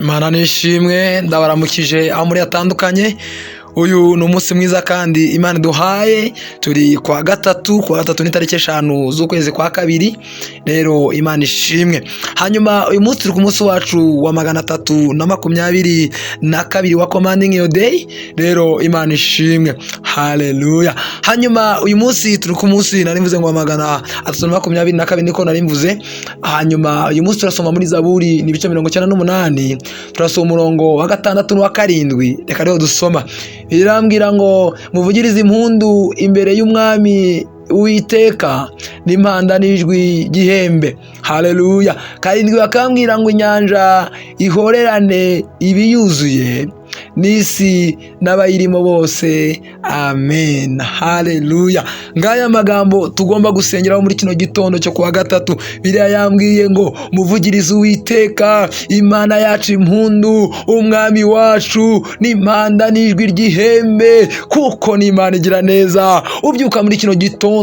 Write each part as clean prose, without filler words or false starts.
Imana nishimwe, ndabaramukije aho muri atandukanye. Uyu ni umunsi mwiza kandi Imana duhaye, turi kwa gatatu ni tariki 5 z'ukwezi kwa kabiri. Rero Imana ishimwe. Hanyuma uyu munsi turi ku munsi wacu wa 322 wa commanding your day. Rero Imana ishimwe, haleluya. Hanyuma uyu munsi turi ku munsi narimvuze ngo 322 niko narimvuze. Hanyuma uyu munsi turasoma muri Zaburi ni bice 98, turasoma umurongo wa 6 n'uwa 7. Reka rero dusoma. Birambwira ngo muvugirize impundu imbere y'umwami Uwiteka n'impanda n'ijwi gihembe. Haleluya. 7 bakambwira ngo inyanja ihorerane ibiyuzuye n'isi n'abayirimo bose. Amen. Haleluya. Ngaya magambo tugomba gusengeraho muri kino gitondo cyo kuwa gatatu. Biriya yambwiye ngo muvugirize Uwiteka Imana yacu impundu, umwami wacu n'impanda n'ijwi ry'ihembe, kuko ni Imana igira neza. Ubyuka muri kino gitondo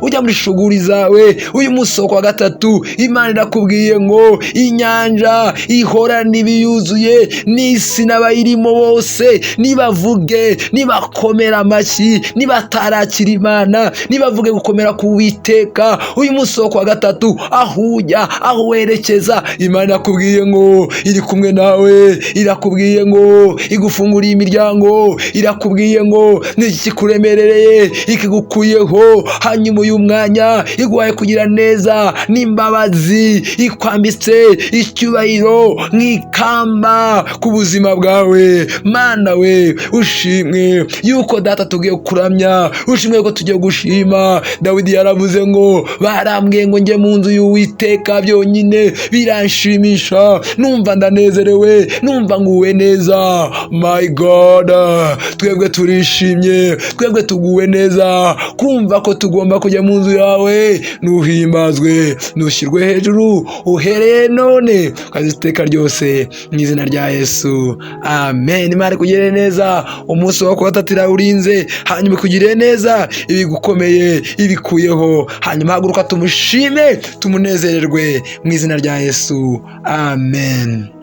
ujya muri shuguri zawe, uyu munsi wa gatatu Imana irakubwiye ngo inyanja ihorane ibiyuzuye n'isi n'abayirimo bose nibavuge, nibakomera amashyi, nibatarakira Imana, nibavuge gukomera ku Uwiteka. Uyu munsi wa gatatu aho ujya, aho werekeza, Imana irakubwiye ngo iri kumwe nawe, irakubwiye ngo igufunguriye imiryango, irakubwiye ngo nikikuremerereye ikigukuyeho. Hanyuma uyu mwanya iguhaye kugira neza n'imbabazi, ikwambitse icyubahiro nk'ikamba ku buzima bwawe. Mana we ushimwe yuko data tugiye kuramya, ushimwe ko tugiye gushima. Dawidi yaravuze ngo barambwiye ngo njye mu nzu y'Uwiteka byonyine biranshimisha, numva ndanezerewe, numva nguwe neza. My God, twebwe turishimye, twebwe tuguwe neza kumva ko tugomba kujya mu nzu yawe. Nuhimbazwe, nushyirwe hejuru uhereye none ukaziteka ryose mu izina rya Yesu. Amen. Imana kugire neza, umunsi wa gatatu urinze, hanyuma kugire neza ibigukomeye ibikuyeho. Hanyuma haguruka tumushime, tumunezererwe mu izina rya Yesu. Amen.